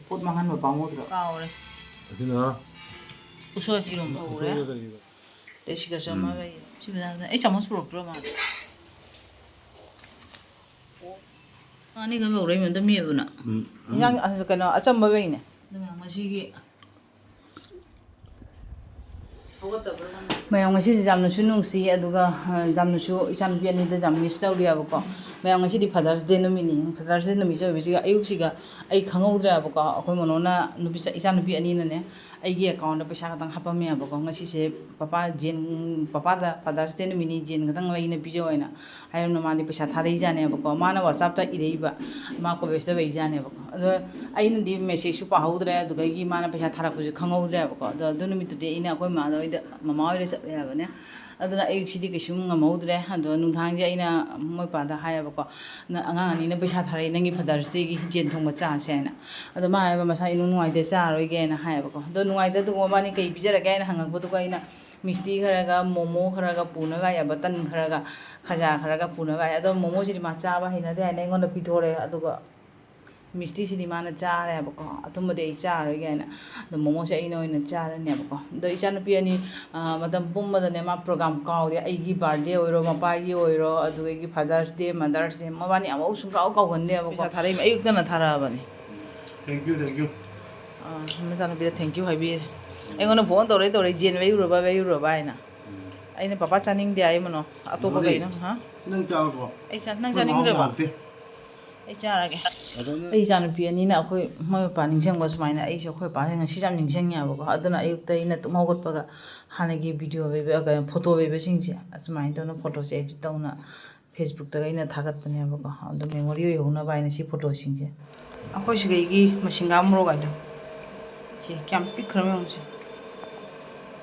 ꯄꯣꯠ ꯃꯥꯡꯍꯟꯕ ꯄꯥꯝꯃꯨꯗ꯭ꯔꯣ ꯀꯥꯎꯔꯦ ꯑꯁꯤꯅ ꯎꯁꯣꯏ 이런 ꯎꯔꯦ 대시가 좀 하면 집에다 이 잠옷 부럽더라 말 아니 그러면 오래면 더 미우나 그냥 그냥 아점바 베이네 그냥 마시기 mayam ngasi si jamnu sunung si aduga jamnu su isan piani da jam miss tawri abako mayam ngasi di fathers day no mini fathers day no mi so bisiga ayuk siga ai khangaudra abako akoi monona nubi isan nubi ani na ne aigi account da paisa kadang hapame abako ngasi se papa jen papa da fathers day no mini jen kadang laina bijoina hayam no mani paisa tharai jane abako mana whatsapp ta ireiba ma ko besta bai jane abako ado aina di message su pa haudra aduga gi mana paisa tharaku ju khangaudra abako ado do numit de ina akoi ma do mama oi chap ya bane aduna ayuk sidi ke sum ngamaudre ado nungthang je aina moi pa da haya bako na angang ani na paisa tharai nangi father se gi jen thong ma cha se na ado ma ba masa inu nuai de cha roi ge na haya bako do nuai da du ma ni kai bijara ga na hangak bu du ga ina misti kharaga momo kharaga puna ga ya batan kharaga khaja kharaga puna ga ado momo sidi ma cha ba hina de na ngon da pithore aduga misti sidi mana chare bako atumba de chare ge na the momo se ino ina chare ne bako do isan pi ani madam pumma da ne ma program kaw de ai gi birthday oiro mapa gi oiro adu gi fathers day mothers day mabani amau sung kaw kaw gande bako sa thare ayuk na thara bani thank you masa no bi thank you hai bi ai ngona phone tore jen vai ro ba ina ai ne papa chaning de ai mano ato ba gai na ha nang chao ko ai chan nang chaning de ba ai charage ai jan pi ani na khoi moi pa ning jang ba sumaina ai so khoi pa nga si jam ning jang ya ba aduna ayuk ta ina tum hogot pa ga hanagi video be ga photo be sing se asmain to na photo che edit tauna facebook ta ga ina thagat pa ne ba ga ado memory yo na ba ina si photo sing se akhoi si ga gi masinga mro ga do ki kyam pi khrame ong se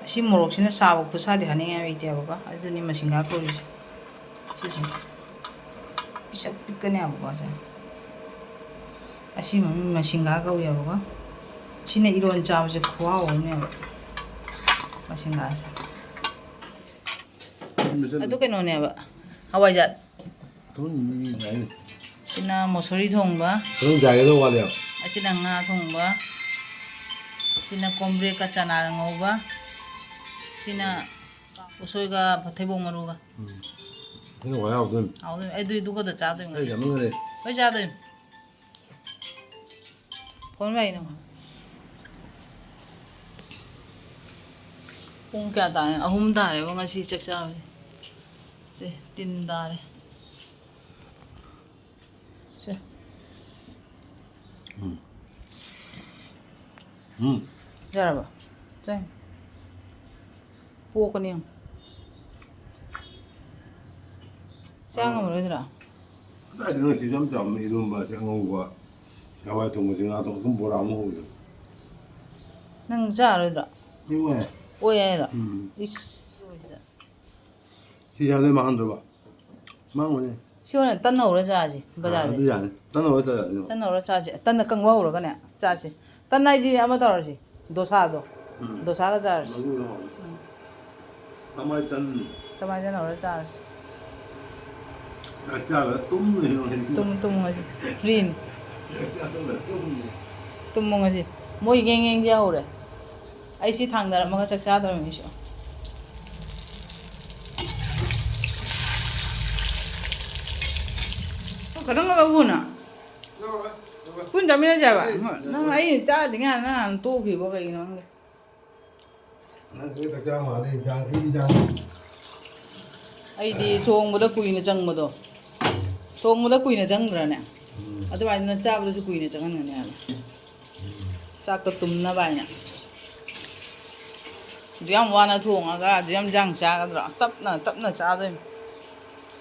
asi morok sina sa ba khusa de haning ya ite ba ga aduni masinga ko ri si pisak pikane ba ga asi masinga ka uya ba sina iron chaw je khwa o ne masinga sa adu ke no ne ba hawai jat 돈 이미 많이 sina mosori thong ba 그런 자기도 와려 asina nga thong ba sina kombre ka chana ngau ba sina usoi ga phathebong maru ga 그냥 와야 돈 au ai du ga da cha de ai 잡는 거래 bai cha de con vậy nào cũng cả tại hôm tại mà ngay si chắc sao se tin đại se ra ba chanh po con niang sang rồi đấy à 나 이런 지점 좀 이런 뭐 장어가 야와 동무징아도 그 뭐라 먹어요 nang ra rồi đó 이거 ôi ai đó 시장에 망한다 봐 망오네 siêu tân nấu ra cha gì bây giờ bây giờ tân ở đây tân nấu ra cha gì tân là căng vào rồi cái này cha gì tân này đi ama tao gì dosa cái cha 가만히 있던 tao giờ nấu ra cha 짜짜가 ตุ้는 tum cái gì green 짜짜가 ตุ้는 tum cái gì mỗi gang giao rồi ai xí thằng đó mà cái chắc cha thôi mình sợ cái đó nó bao na kun jam ina jaba na ai cha dinga na to ki bo kai no 그 짜짜 마네 장 이장 ai đi thong mo da kui na chang mo do thong mo da kui na chang ra ne adu ba na cha ba da kui na chang na ne cha ka tum na ba nya diam wa na thong ga diam jang cha ga tap na cha do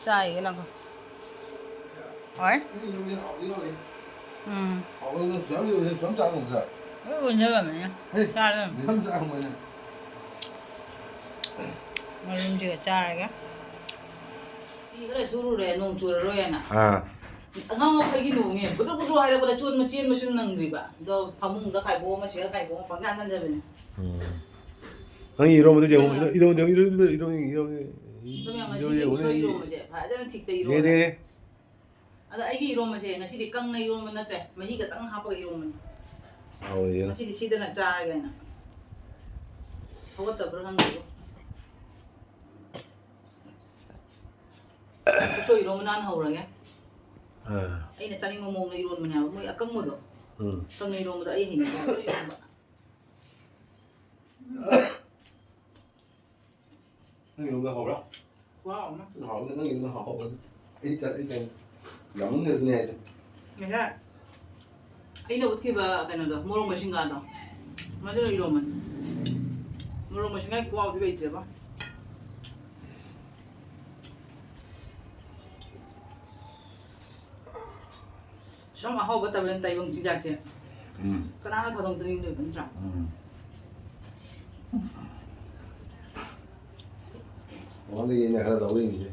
cha yi na ko oi 어느 수학이 좀 작은 거야 oi wo nya ba me cha da 참 작은 거야 ma rum ji ga cha ra ga i ga su ru re nong chu ro ya na 아 ngang ngọc cái nụ nghe bữa bữa hai là bữa chuột mà chiên mà xuyên nằng gì vậy đâu phòng mùng đã khai bố mà xía khai bố mà phẳng gan ra vậy 아니 이러면 되지 이러면 tôi mà xí đi xôi irom mà chị phải cho nên thịt tây irom à đây cái irom mà chị ngày xí đi căng này irom mà nó trẻ mà hi cái tăng hấp cái irom mà 하오이나. ꯉꯁꯤꯗꯤ ꯁꯤꯗꯅ ꯆꯥꯔꯒꯦꯅ ꯍꯧꯒꯠꯇꯕ꯭ꯔꯥ ꯈꯪꯗꯦꯕꯣ ꯎꯁꯣꯏ ꯏꯔꯣꯟꯕ ꯅꯍꯥꯟ ꯍꯧꯔꯒꯦ ꯑꯩꯅ ꯆꯥꯅꯤꯡꯕ ꯃꯑꯣꯡꯗ ꯏꯔꯣꯟꯕꯅꯦ ꯍꯥꯏꯕ ꯃꯣꯏ ꯑꯀꯪꯕꯗꯣ ꯑꯀꯪꯕ ꯏꯔꯣꯟꯕꯗꯣ ꯑꯩ ꯍꯩꯅꯗꯦ 이런바 형이 이런 거 하오라? 와우 나 하오는데 형이 이런 거 하오. 일단 양은 내도 내야 돼. ꯉꯁꯥꯏ ꯑꯩꯅ ꯎꯠꯈꯤꯕ ꯀꯩꯅꯣꯗꯣ ꯃꯣꯔꯣꯛ ꯃꯁꯤꯡꯒꯥꯗꯣ ꯃꯗꯨꯅ 이러면 ꯃꯣꯔꯣꯛ ꯃꯁꯤꯡꯒꯥꯒꯤ ꯈꯨꯍꯥꯎꯗꯤ ꯂꯩꯇ꯭ꯔꯦꯕ ꯁꯨꯝ ꯑꯍꯥꯎꯕ ꯇꯕꯅ ꯇꯥꯏꯕꯪ ꯆꯤꯟꯖꯥꯛꯁꯦ ꯀꯅꯥꯅ ꯊꯥꯗꯣꯛꯆꯅꯤꯡꯗꯣꯏꯕ ꯅꯠꯇ꯭ꯔꯥ 근데 얘네 하나 더 이제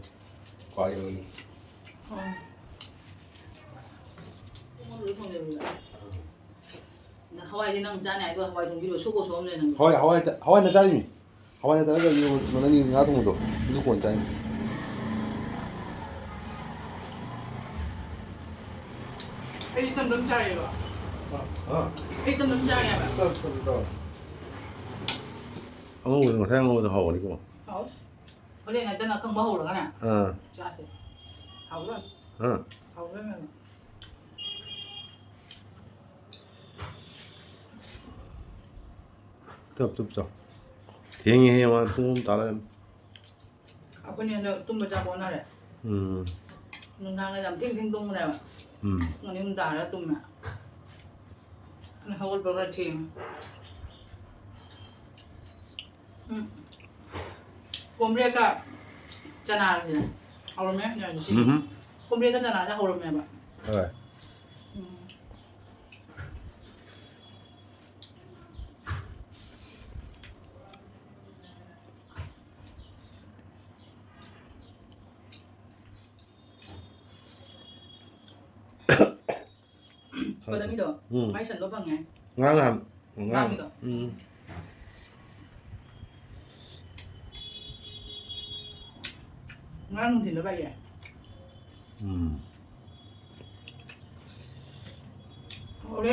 과일은 하와이는 능 짜네 이거 하와이 동기로 수고 좀 내는 거 하와이는 짜리미. 하와이는 짜리가 이거 너는 나동도 누구 원 짜리. Ê, tâm đấm chay rồi. Ê, tâm đấm chay em ạ. 한국 오는 거 사양하고도 하고 아니고. Hổ. Ở đây này tên là không bó hổ được nè. Chay thì. Hổ luôn. Hổ luôn em. 덥. 대행이 해야만 좀 따라. Ở bên này là tung vào cha con này. Nung thang này làm thiên tung này mà. Nung nung đá ra tung mà. Nó hổ bao ra thiên. 꼼리가 짜나 그냥. hổ mấy nhà chị. 꼼리가 짜나 ra hổ mấy bạn. 네. Có tao nghĩ được. Máy sẵn có bằng ngày. ngang hẳn. Ngang được. Ngang thì nó bay à. Hổ đi.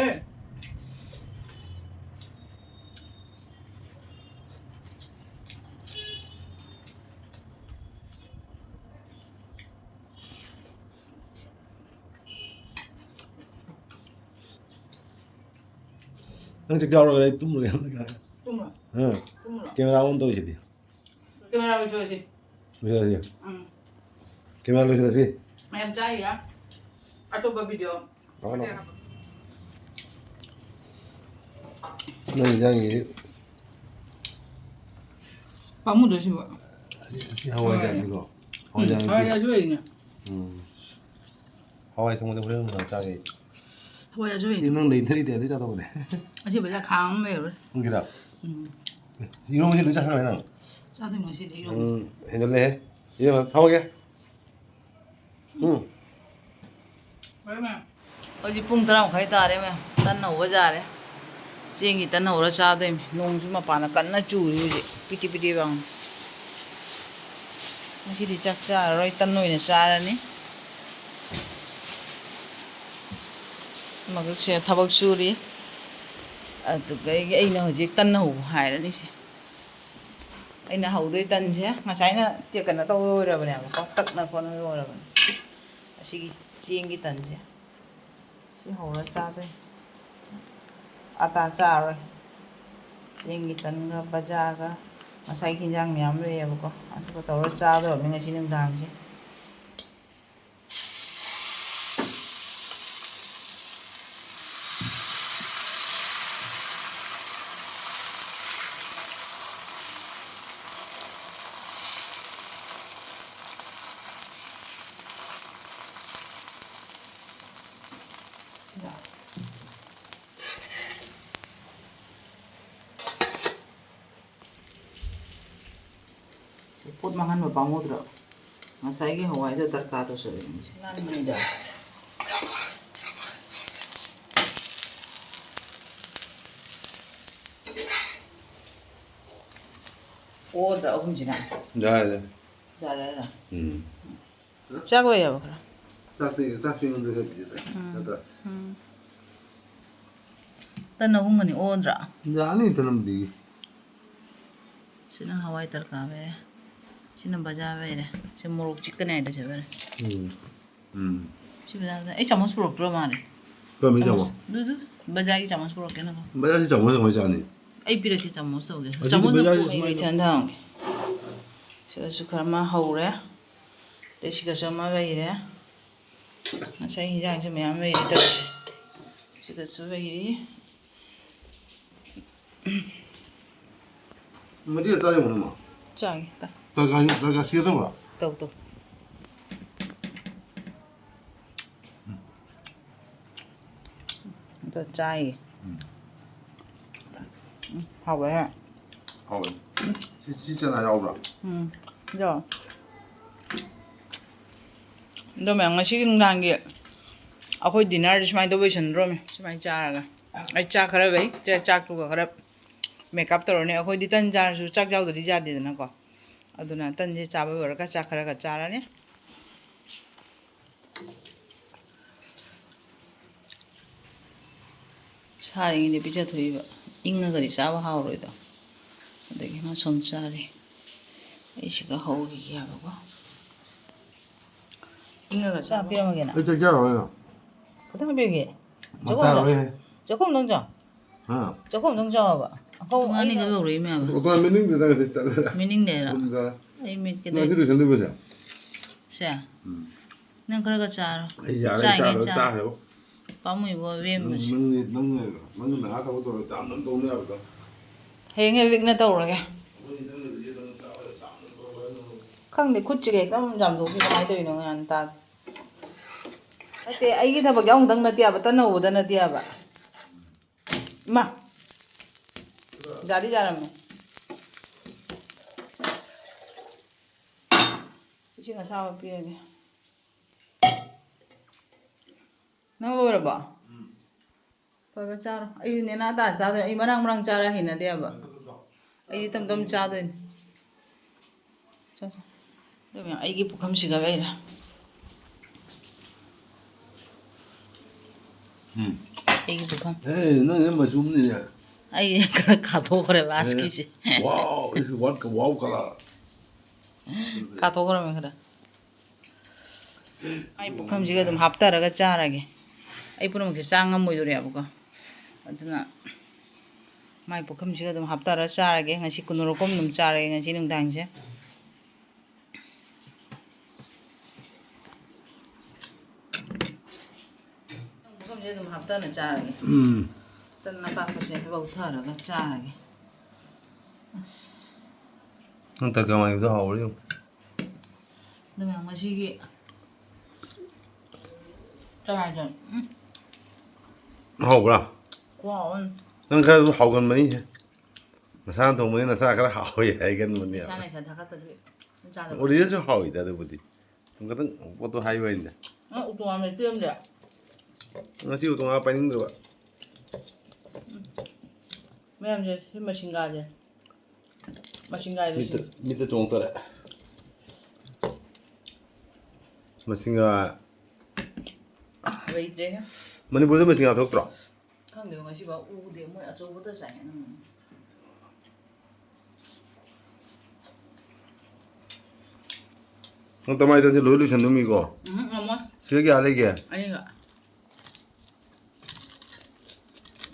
형 직접 하러 그래 ตุ้ 모르게 하는 거야. Tung rồi. 응. Tung rồi. 게임을 하고 또 이제. Camera bây giờ gì? 그래야지. Ừ. 게임을 하러 이제. Mày em trai gì á? À tôi vào video. 나가나. 너 이장이 Bấm được chứ vậy? 하와이 아니고. 하와이 아니고. Hawaii dưới nhỉ? 하와이 성공대 그러는 거 짜게. Hawaii dưới nhỉ? 이는 인터넷 돼야 되잖아 그래. Chỉ bây giờ khám về rồi. 응기라. 이런 거 진짜 하나 Sao thì mới xịt đi đâu? 해줄래? 이러면 하오게. Vậy mà. Ôi pung tao khai ta đấy mà. Tân nấu bây giờ đấy. Chiên thì tân nấu ra sao đây? Nông chứ mà bạn là cắn nó chủ đi vậy. Piti bằng. Nó chỉ đi chắc xa rồi tân nồi này xa ra ní. Mà cái xe thao bọc chu đi. À tụi cái anh nào chỉ tân nấu hải đó đi xe. Anh nào hầu đôi tân chứ. Mà sáng là tiệc cần nó to rồi nè, có tắc là con nó rồi rồi. Chỉ chiên cái tân chứ. Chỉ hầu ra xa thôi. À ta xa rồi. Chiên cái tân cái baja cái. Mà sáng khi giang miếng rồi em có. Anh có tàu ra xa rồi mình ngay xin đường thang chứ. Put mangan mo pamudra. Masay gi Hawaii da tarkado sa rin. Nan mo da. O da ogum jina. 자, Dara. Chago ya bakra. 싹 쉬는 데가 비슷해. 됐다. ꯇꯟ ꯑꯍꯨꯝꯒꯅꯤ ꯑꯣꯟꯗ꯭ꯔꯥ 야니 드는데. ꯁꯤꯅ ꯍꯋꯥꯏ ꯇꯔꯀꯥ ꯕꯩꯔꯦ ꯁꯤꯅ ꯕꯖꯥꯔ ꯕꯩꯔꯦ ꯁꯤ ꯃꯣꯔꯣꯛ ꯆꯤꯛꯀꯅꯤ ꯍꯥꯏꯗꯁꯨ ꯕꯩꯔꯦ ꯁꯤ ꯕꯖꯥꯔꯗ ꯑꯩ ꯆꯥꯃꯁ ꯄꯨꯔꯛꯇ꯭ꯔꯣ ꯃꯥꯜꯂꯦ 그럼 이제 뭐? ꯑꯗꯨ ꯕꯖꯥꯔꯒꯤ ꯆꯥꯃꯁ ꯄꯨꯔꯛꯀꯦꯅꯀꯣ 뭐야 진짜 뭐야 뭐지 아니? ꯑꯩ ꯄꯤꯔꯛꯀꯦ ꯆꯥꯃꯁ ꯇꯧꯒꯦ ꯑꯁꯤꯗꯤ ꯆꯥꯃꯁꯅ ꯕꯖꯥꯔꯒꯤ ꯄꯨꯛ ꯑꯩ ꯁꯨꯃꯥꯏꯅ ꯏꯊꯟ ꯊꯝꯒꯦ ꯁꯤꯗꯁꯨ ꯈꯔ ꯑꯃ ꯍꯧꯔꯦ ꯑꯗꯩ ꯁꯤꯒꯁꯨ ꯑꯃ ꯂꯩꯔꯦ ꯉꯁꯥꯏ ꯍꯤꯟꯖꯥꯡꯁꯨ ꯃꯌꯥꯝ ꯂꯩꯔꯤ ꯇꯧꯔꯤꯁꯦ ꯁꯤꯗꯁꯨ ꯂꯩꯔꯤ 뭐지 짜지 뭐는 뭐? ꯆꯥꯒꯦ ꯇ 내가 시키던 거야. ꯇꯧ ꯇꯧ ꯑꯝꯇ ꯆꯥꯏꯒꯦ ꯍꯥꯎꯋꯦ 하고. 진짜 나 야오라. ꯌꯥꯎ ꯑꯗꯣ ꯃꯌꯥꯝ ꯉꯁꯤꯒꯤ ꯅꯨꯡꯗꯥꯡꯒꯤ ꯑꯩꯈꯣꯏ ꯗꯤꯅꯔꯗꯤ ꯁꯨꯃꯥꯏꯅ ꯇꯧꯕ ꯂꯣꯏꯁꯟꯗ꯭ꯔꯣꯃꯤ ꯁꯨꯃꯥꯏꯅ ꯆꯥꯔꯒ ꯑꯩ ꯆꯥꯛ ꯈꯔ ꯂꯩ ꯆꯥꯛꯇꯨꯒ ꯈꯔ ꯃꯦꯀꯞ ꯇꯧꯔꯅꯤ ꯑꯩꯈꯣꯏꯗꯤ ꯇꯟ ꯆꯥꯔꯁꯨ ꯆꯥꯛ ꯌꯥꯎꯗ꯭ꯔꯗꯤ ꯌꯥꯗꯦꯗꯅꯀꯣ ꯑꯗꯨꯅ ꯇꯟꯁꯦ ꯆꯥꯕ ꯂꯣꯏꯔꯒ ꯆꯥꯛ ꯈꯔꯒ ꯆꯥꯔꯅꯤ ꯁꯥꯔꯤꯉꯩꯗꯤ ꯄꯤꯖꯊꯣꯛꯏꯕ ꯏꯪꯉꯒꯗꯤ ꯆꯥꯕ ꯍꯥꯎꯔꯣꯏꯗꯣ ꯑꯗꯒꯤ ꯃꯥ ꯁꯨꯝ ꯆꯥꯔꯤ ꯑꯩ ꯁꯤꯒ ꯍꯧꯈꯤꯒꯦ ꯍꯥꯏꯕꯀꯣ ꯏꯪꯉꯒ ꯆꯥ ꯄꯤꯔꯝꯃꯒꯦꯅ 이제 자로요. ꯈꯤꯇꯪ ꯍꯥꯞꯄꯤꯔꯒꯦ 마사로에. ꯆꯥꯛꯈꯨꯝ ꯑꯝꯇꯪ ꯆꯥꯎ 아. ꯆꯥꯛꯈꯨꯝ ꯑꯝꯇꯪ ꯆꯥꯎꯕ ꯑꯩꯅ ꯌꯧꯔꯛꯏ ꯃꯌꯥꯝ 어떤 메뉴인데 내가 됐다. ꯃꯤꯅꯤꯡꯅꯦꯔ 뭔가 ꯑꯩ ꯃꯤꯠꯀꯤꯗ 나 싫어 전도 보자. ꯁꯦ ꯅꯪ ꯈꯔꯒ ꯆꯥꯔꯣ 야래 ꯆꯥꯏꯉꯩ 짜도 ꯆꯥ 짜요. ꯄꯥꯝꯃꯨꯏꯕꯣ ꯔꯦꯝꯕꯁꯦ 너는 나가고 또 짬는 동네 보다. ꯍꯌꯦꯡ ꯋꯤꯛꯅ ꯇꯧꯔꯒꯦ ꯈꯪꯗꯦ ꯈꯨꯠꯁꯤꯒ ꯍꯦꯛꯇ ꯌꯥꯝꯊꯣꯛꯈꯤ ꯀꯃꯥꯏꯅ ꯇꯧꯔꯤꯅꯣ ꯒ꯭ꯌꯥꯟ ꯇꯥꯗꯦ ꯅꯠꯇꯦ ꯑꯩꯒꯤ ꯊꯕꯛ ꯌꯥꯎꯗꯪ ꯅꯠꯇꯦꯕ ꯇꯟ ꯍꯧꯕꯗ ꯅꯠꯇꯦꯕ ꯏꯃꯥ ꯖꯥꯗꯤ ꯖꯥꯔꯝꯃꯦ ꯏꯁꯤꯡ ꯑꯁꯥꯕ ꯄꯤꯔꯒꯦ ꯅꯪ ꯂꯣꯏꯔꯕꯣ ꯐꯕ ꯆꯥꯔꯣ ꯑꯩꯁꯨ ꯅꯦꯅꯥ ꯇꯥ ꯆꯥꯗꯣꯏꯅꯦ ꯑꯩ ꯃꯔꯥꯡ ꯃꯔꯥꯡ ꯆꯥꯔ ꯍꯩꯅꯗꯦꯕ ꯑꯩꯗꯤ ꯇꯝ ꯇꯝ ꯆꯥꯗꯣꯏꯅꯦ ꯑꯗꯨ ꯃꯌꯥꯝ ꯑꯩꯒꯤ ꯄꯨꯈꯝꯁꯤꯒ ꯂꯩꯔꯦ ꯑꯩꯒꯤ ꯄꯨꯈꯝ 에이, 너는 뭐 줍니? ꯑꯩ ꯈꯔ ꯈꯥꯊꯣꯛꯈ꯭ꯔꯦ ꯕꯥꯁꯀꯤꯁꯦ 와우, 이거 와우 가라. ꯈꯥꯊꯣꯛꯈ꯭ꯔꯃꯦ ꯈꯔ ꯑꯩ ꯄꯨꯈꯝꯁꯤꯒ ꯑꯗꯨꯝ ꯍꯥꯞꯊꯔꯒ ꯆꯥꯔꯒꯦ ꯑꯩ ꯄꯨꯝꯅꯃꯛꯁꯦ ꯆꯥ ꯉꯝꯃꯣꯏꯗꯣꯔꯦꯕꯀꯣ ꯑꯗꯨꯅ ꯃꯥꯏ ꯄꯨꯈꯝꯁꯤꯒ ꯑꯗꯨꯝ ꯍꯥꯞꯊꯔꯒ ꯆꯥꯔꯒꯦ ꯉꯁꯤ ꯀꯨꯟꯅꯨꯔꯣꯛꯀꯣꯝ ꯑꯗꯨꯝ ꯆꯥꯔꯒꯦ ꯉꯁꯤ ꯅꯨꯡꯗꯥꯡꯁꯦ ꯄꯨꯈꯝꯁꯦ ꯑꯗꯨꯝ ꯍꯥꯞꯊꯅ ꯆꯥꯔꯒꯦ ꯇꯟ ꯑꯄꯥꯛꯄꯁꯦ ꯂꯧꯊꯔꯒ ꯆꯥꯔꯒꯦ ꯅꯪ ꯇꯔꯀꯥꯃꯥꯏꯗꯣ ꯍꯥꯎꯔꯤ. ꯑꯗꯨꯅ ꯉꯁꯤꯒꯤ ꯆꯥꯏꯗ 하오브라. ꯀ꯭ꯋꯥꯎꯟ ꯅꯪ ꯈꯔ ꯍꯥꯎꯒꯟꯕꯅꯤ. ꯅꯁꯥꯅ ꯊꯣꯡꯕꯅꯤ ꯅꯁꯥ ꯈꯔ ꯍꯥꯎꯋꯤ ꯍꯥꯏꯒꯟꯕꯅꯦ. ꯏꯁꯥꯅ ꯏꯁꯥ ꯊꯥꯒꯠꯇꯗꯤ ꯆꯥꯗꯕ 우리도 하오이다 그보디. ꯈꯤꯇꯪ ꯄꯣꯠꯇꯣ ꯍꯥꯏꯕ ꯑꯩꯅ. ꯅꯪ ꯎꯇꯣꯡ ꯄꯤꯔꯝꯗꯦ ꯉꯁꯤ ꯎꯇꯣꯡ ꯄꯥꯏꯅꯤꯡꯗ꯭ꯔꯕ. ꯃꯌꯥꯝꯁꯦ ꯁꯤ ꯃꯁꯤꯡꯒꯥꯁꯦ ꯃꯁꯤꯡꯒꯥꯏꯗꯣ ꯁꯤ 밑에 쫑떠래. ꯃꯁꯤꯡꯒ ꯂꯩꯇ꯭ꯔꯦ ꯃꯅꯤꯄꯨꯔꯗ ꯃꯁꯤꯡꯒ ꯊꯣꯛꯇ꯭ꯔꯣ? ꯈꯪꯗꯦ ꯉꯁꯤꯐꯥꯎ ꯎꯗꯦ ꯃꯣꯏ ꯑꯆꯧꯕꯗ ꯆꯥꯏ ꯅꯪ ꯇꯃꯥꯏꯗꯗꯤ ꯂꯣꯏ ꯂꯣꯏꯁꯟꯗꯣꯃꯤꯀꯣ. ꯉꯝꯃꯣꯏ ꯁꯤꯗ ꯀꯌꯥ ꯂꯩꯒꯦ? ꯑꯅꯤꯒ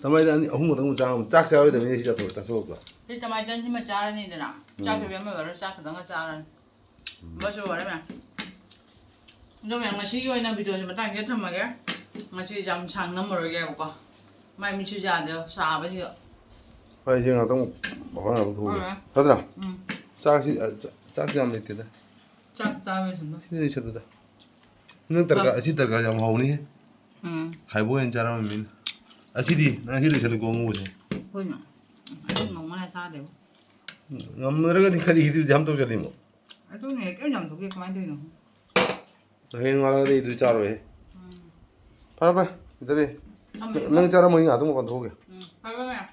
ꯇꯃꯥꯏꯗ ꯑꯅꯤ ꯑꯍꯨꯝ ꯈꯛꯇꯪ ꯆꯥꯕ ꯆꯥꯛ ꯆꯥꯔꯣꯏꯗꯕꯅꯤ ꯁꯤ ꯆꯥꯊꯣꯛꯄ. ꯁꯤ ꯇꯃꯥꯏꯇꯟ ꯁꯤꯃ ꯆꯥꯔꯅꯤꯗꯅ ꯆꯥꯛꯁꯨ ꯌꯥꯝ ꯑꯣꯏꯔꯣ ꯆꯥꯛ ꯈꯛꯇꯪꯒ ꯆꯥꯔꯅꯤ ꯕꯁꯁꯨ ꯑꯣꯏꯔꯦ ꯃꯌꯥꯝ ꯑꯗꯣ ꯃꯌꯥꯝ ꯉꯁꯤꯒꯤ ꯑꯣꯏꯅ ꯚꯤꯗꯤꯑꯣꯁꯤ ꯃꯇꯥꯡꯁꯤꯗ ꯊꯝꯃꯒꯦ ꯉꯁꯤ ꯌꯥꯝ ꯁꯥꯡ ꯅꯝꯃꯔꯣꯏꯒꯦꯕꯀꯣ ꯃꯥꯏ ꯃꯤꯠꯁꯨ ꯌꯥꯗꯦꯕ ꯁꯥꯕꯁꯤꯒ ꯍꯣꯏ ꯏꯁꯤꯡ ꯉꯥꯛꯇꯪ ꯃꯐꯝ ꯑꯃ ꯊꯣꯛꯎꯒꯦ. ꯐꯠꯇ꯭ꯔꯥ? ꯆꯥꯛꯁꯤ ꯌꯥꯝ ꯂꯩꯇꯦꯗ. ꯆꯥꯛ ꯆꯥꯕꯁꯤꯅ ꯁꯤꯗ ꯏꯁꯠꯇꯨꯗ. ꯅꯪ ꯇꯔꯀꯥ ꯑꯁꯤ ꯇꯔꯀꯥ ꯌꯥꯝ ꯍꯥꯎꯅꯤ. ꯈꯥꯏꯕꯣꯛ ꯑꯣꯏꯅ ꯆꯥꯔꯝꯃꯤꯅ. ꯑꯁꯤꯗꯤ ꯅꯪ ꯑꯁꯤ ꯂꯣꯏꯁꯜꯂꯨꯀꯣ ꯑꯉꯧꯕꯁꯦ. ꯍꯣꯏꯅ ꯑꯗꯨꯝ ꯉꯝꯃꯅ ꯆꯥꯗꯦꯕ. ꯉꯝꯗ꯭ꯔꯒꯗꯤ ꯀꯔꯤꯒꯤꯗꯤ ꯌꯥꯝ ꯇꯧꯖꯜꯂꯤꯃꯣ? ꯑꯗꯨꯅꯦ ꯍꯦꯛꯇ ꯌꯥꯝ ꯊꯣꯛꯀꯦ ꯀꯃꯥꯏꯅ ꯇꯧꯔꯤꯅꯣ? ꯍꯌꯦꯡ ꯉꯥꯜꯂꯒꯗꯤ ꯑꯗꯨ ꯆꯥꯔꯣꯏꯍꯦ. ꯐꯔꯦ ꯐꯔꯦ ꯏꯗꯔꯦ ꯅꯪ ꯆꯥꯔꯝꯃꯣ ꯉꯥꯛꯇꯪ ꯃꯄꯥꯟ ꯊꯣꯛꯎꯒꯦ. ꯐꯔꯦ ꯐꯔꯦ.